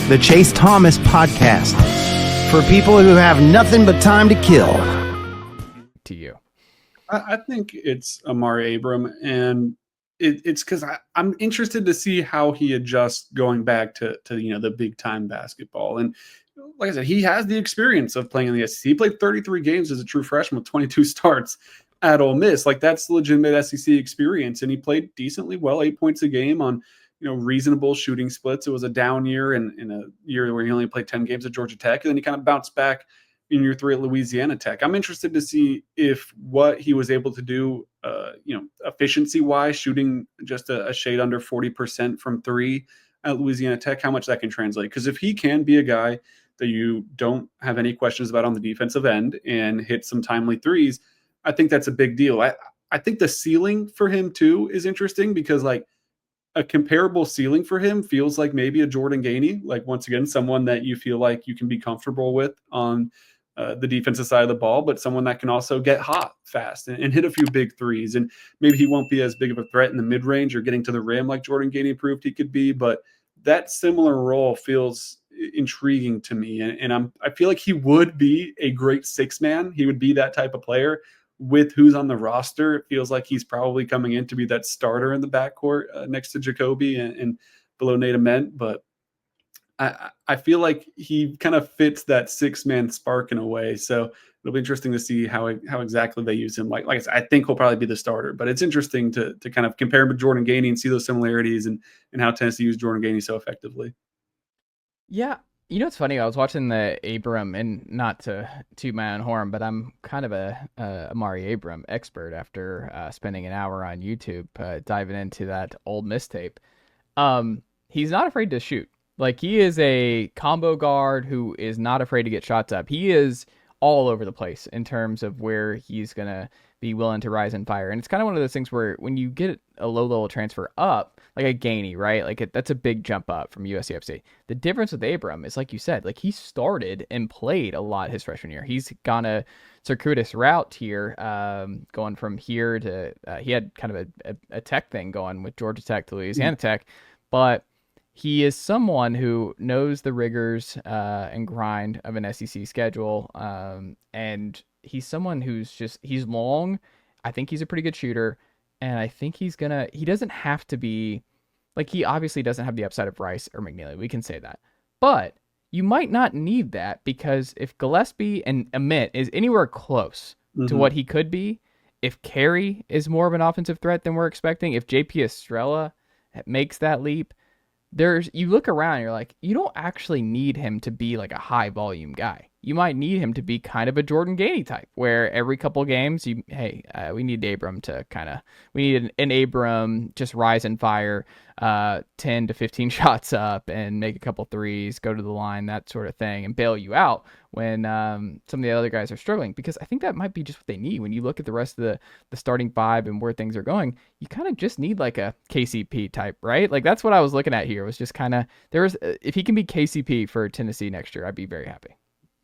the Chase Thomas Podcast, for people who have nothing but time to kill. To you. I think it's Amaree Abram, and it's because I'm interested to see how he adjusts going back to the big time basketball. And like I said, he has the experience of playing in the SEC. He played 33 games as a true freshman with 22 starts at Ole Miss. Like, that's legitimate SEC experience, and he played decently well, 8 points a game on reasonable shooting splits. It was a down year and in a year where he only played 10 games at Georgia Tech, and then he kind of bounced back in year 3 at Louisiana Tech. I'm interested to see if what he was able to do, efficiency wise, shooting just a shade under 40% from 3 at Louisiana Tech, how much that can translate. Because if he can be a guy that you don't have any questions about on the defensive end and hit some timely threes, I think that's a big deal. I think the ceiling for him too is interesting, because like a comparable ceiling for him feels like maybe a Jordan Gainey, like once again, someone that you feel like you can be comfortable with on the defensive side of the ball, but someone that can also get hot fast and hit a few big threes. And maybe he won't be as big of a threat in the mid-range or getting to the rim like Jordan Gainey proved he could be, but that similar role feels intriguing to me. And I feel like he would be a great 6-man. He would be that type of player. With who's on the roster, it feels like he's probably coming in to be that starter in the backcourt next to Jacoby and below Nate Ament. But I feel like he kind of fits that 6-man spark in a way. So it'll be interesting to see how exactly they use him. Like I said, I think he'll probably be the starter, but it's interesting to kind of compare him with Jordan Gainey and see those similarities and how Tennessee used Jordan Gainey so effectively. Yeah. It's funny. I was watching the Abram, and not to toot my own horn, but I'm kind of a Amaree Abram expert after spending an hour on YouTube diving into that Ole Miss tape. He's not afraid to shoot. Like, he is a combo guard who is not afraid to get shots up. He is all over the place in terms of where he's going to be willing to rise and fire. And it's kind of one of those things where when you get a low-level transfer up, like a Gainey, right? Like, that's a big jump up from USCFC. The difference with Abram is, like you said, like, he started and played a lot his freshman year. He's gone a circuitous route here, going from here to he had kind of a tech thing going with Georgia Tech to Louisiana Tech, but he is someone who knows the rigors and grind of an SEC schedule, and he's someone he's long. I think he's a pretty good shooter, and I think he doesn't have to be, like, he obviously doesn't have the upside of Rice or McKneely. We can say that. But you might not need that, because if Gillespie and Ament is anywhere close to what he could be, if Carey is more of an offensive threat than we're expecting, if JP Estrella makes that leap, you look around and you're like, you don't actually need him to be like a high volume guy. You might need him to be kind of a Jordan Gainey type, where every couple games, we need Abram to we need an Abram just rise and fire 10 to 15 shots up and make a couple threes, go to the line, that sort of thing, and bail you out when some of the other guys are struggling. Because I think that might be just what they need. When you look at the rest of the starting five and where things are going, you kind of just need like a KCP type, right? Like, that's what I was looking at here. It was just kind of, if he can be KCP for Tennessee next year, I'd be very happy.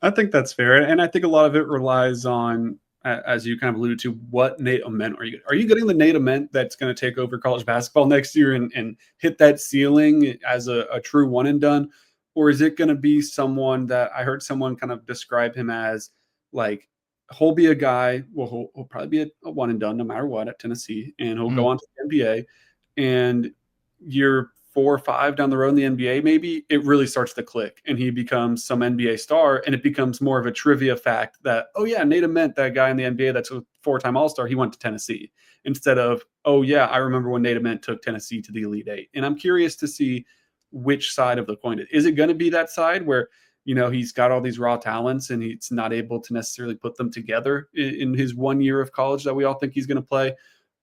I think that's fair. And I think a lot of it relies on, as you kind of alluded to, what Nate Ament are you getting? Are you getting the Nate Ament that's going to take over college basketball next year and hit that ceiling as a true one and done? Or is it going to be someone that I heard someone kind of describe him as, like, he'll be a guy, well, he'll probably be a one and done no matter what at Tennessee, and he'll go on to the NBA, and you're 4 or 5 down the road in the NBA, maybe it really starts to click and he becomes some NBA star, and it becomes more of a trivia fact that, oh yeah, Nate Ament, that guy in the NBA that's a 4-time All-Star, he went to Tennessee, instead of, oh yeah, I remember when Nate Ament took Tennessee to the Elite Eight. And I'm curious to see which side of the coin it is. Is it going to be that side where, he's got all these raw talents and he's not able to necessarily put them together in his 1 year of college that we all think he's going to play?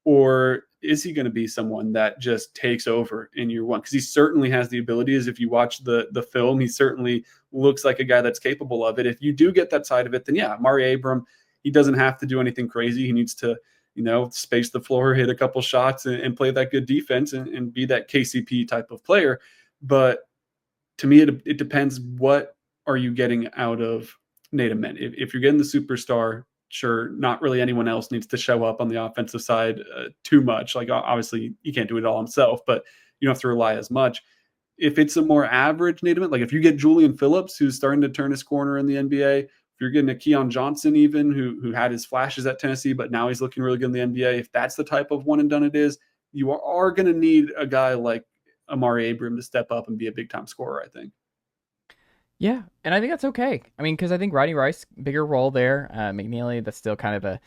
Or is he going to be someone that just takes over in year one? Because he certainly has the ability. As if you watch the film, he certainly looks like a guy that's capable of it. If you do get that side of it, then yeah, Amaree Abram, he doesn't have to do anything crazy. He needs to, space the floor, hit a couple shots, and play that good defense and be that KCP type of player. But to me, it depends, what are you getting out of Nate Ament? If you're getting the superstar, sure, not really anyone else needs to show up on the offensive side too much. Like, obviously, he can't do it all himself, but you don't have to rely as much. If it's a more average Nate Ament, like if you get Julian Phillips, who's starting to turn his corner in the NBA, if you're getting a Keon Johnson even, who had his flashes at Tennessee, but now he's looking really good in the NBA, if that's the type of one and done it is, you are going to need a guy like Amaree Abram to step up and be a big-time scorer, I think. Yeah, and I think that's okay. I mean, because I think Rodney Rice, bigger role there. McKneely, that's still kind of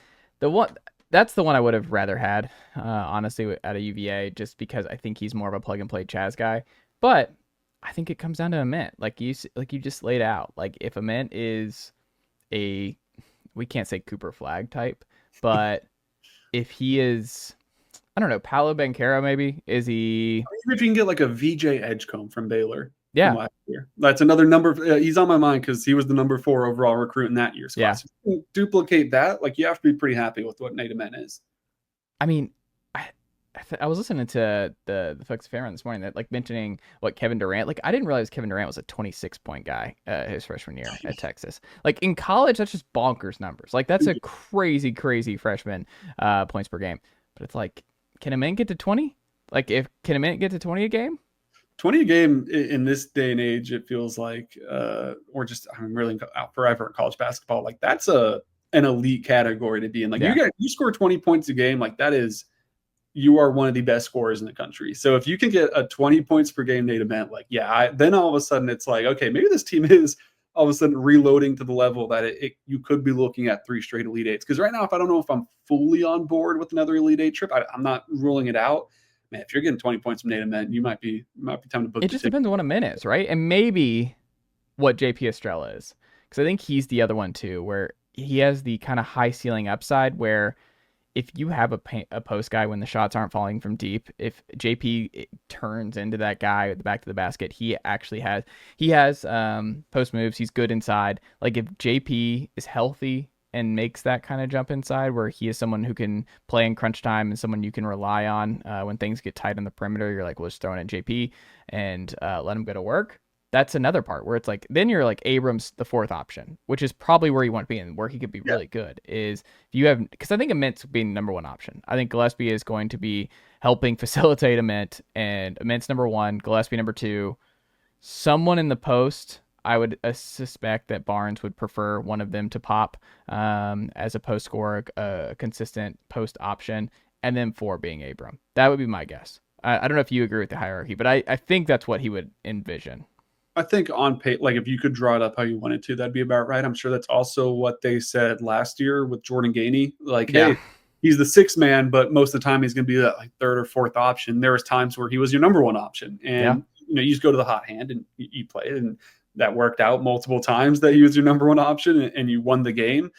that's the one I would have rather had, honestly, at a UVA, just because I think he's more of a plug-and-play Chaz guy. But I think it comes down to Ament, like you just laid out. Like if Ament is we can't say Cooper Flag type, but if he is, I don't know, Paolo Banchero maybe, is he? Even if you can get like a VJ Edgecombe from Baylor. Yeah. From last year. That's another number. He's on my mind because he was the number 4 overall recruit in that year's class. If you can duplicate that, like you have to be pretty happy with what Nate Ament is. I mean, I was listening to the Flex Fair this morning that like mentioning what Kevin Durant. Like I didn't realize Kevin Durant was a 26-point guy his freshman year at Texas. Like in college, that's just bonkers numbers. Like that's a crazy freshman points per game. But it's like, can Ament get to 20? Like can Ament get to 20 a game? 20 a game in this day and age, it feels like, or just I'm really out forever in college basketball. Like that's an elite category to be in. Like you score 20 points a game, like you are one of the best scorers in the country. So if you can get a 20 points per game Nate Ament, like then all of a sudden it's like, okay, maybe this team is all of a sudden reloading to the level that you could be looking at 3 straight Elite Eights. Because right now, if I don't know if I'm fully on board with another Elite Eight trip, I'm not ruling it out. Man, if you're getting 20 points from Nate Ament, you might be time to book. It just depends on what Ament is, right? And maybe what JP Estrella is, because I think he's the other one too, where he has the kind of high ceiling upside. Where if you have a post guy when the shots aren't falling from deep, if JP turns into that guy at the back of the basket, he has post moves. He's good inside. Like if JP is healthy and makes that kind of jump inside, where he is someone who can play in crunch time and someone you can rely on when things get tight on the perimeter. You're like, well, just throw it at JP and let him go to work. That's another part where it's like, then you're like Abrams, the 4th option, which is probably where you want to be and where he could be really good is if you have, because I think Ament's being number 1 option. I think Gillespie is going to be helping facilitate Ament, and Ament's number 1, Gillespie number 2, someone in the post. I would suspect that Barnes would prefer one of them to pop as a post scorer, a consistent post option, and then 4 being Abram. That would be my guess. I don't know if you agree with the hierarchy, but I think that's what he would envision. I think on pay, like if you could draw it up how you wanted to, that'd be about right. I'm sure that's also what they said last year with Jordan Gainey. Like, hey, he's the 6th man, but most of the time he's going to be that like 3rd or 4th option. There was times where he was your number 1 option, and you just go to the hot hand and you play it, and that worked out multiple times that he was your number 1 option and you won the game.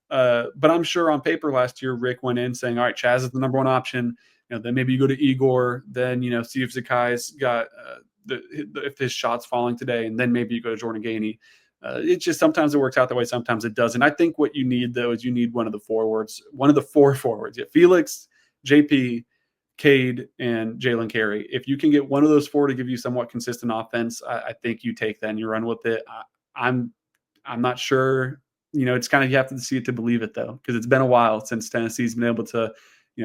But I'm sure on paper last year, Rick went in saying, all right, Chaz is the number 1 option. Then maybe you go to Igor, then, see if Zakai's got if his shot's falling today, and then maybe you go to Jordan Gainey. It's just sometimes it works out that way, sometimes it doesn't. I think what you need, though, is you need one of the 4 forwards. Yeah, Felix, JP, Cade, and Jalen Carey. If you can get one of those 4 to give you somewhat consistent offense, I think you take that and you run with it. I'm not sure. It's kind of, you have to see it to believe it, though, because it's been a while since Tennessee's been able to,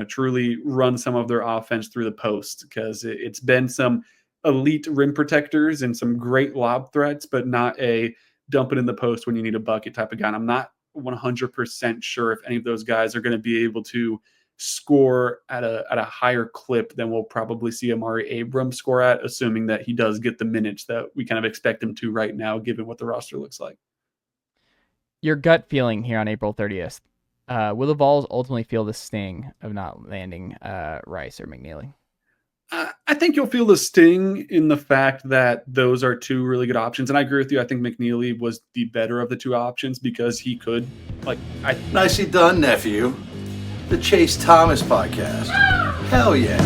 truly run some of their offense through the post, because it's been some elite rim protectors and some great lob threats, but not a dump it in the post when you need a bucket type of guy. And I'm not 100% sure if any of those guys are going to be able to score at a higher clip than we'll probably see Amaree Abram score at, assuming that he does get the minutes that we kind of expect him to right now, given what the roster looks like. Your gut feeling here on April 30th, will the Vols ultimately feel the sting of not landing Rice or McKneely? I think you'll feel the sting in the fact that those are 2 really good options. And I agree with you. I think McKneely was the better of the 2 options because he could, Nicely done, nephew. The Chase Thomas podcast. Hell yeah.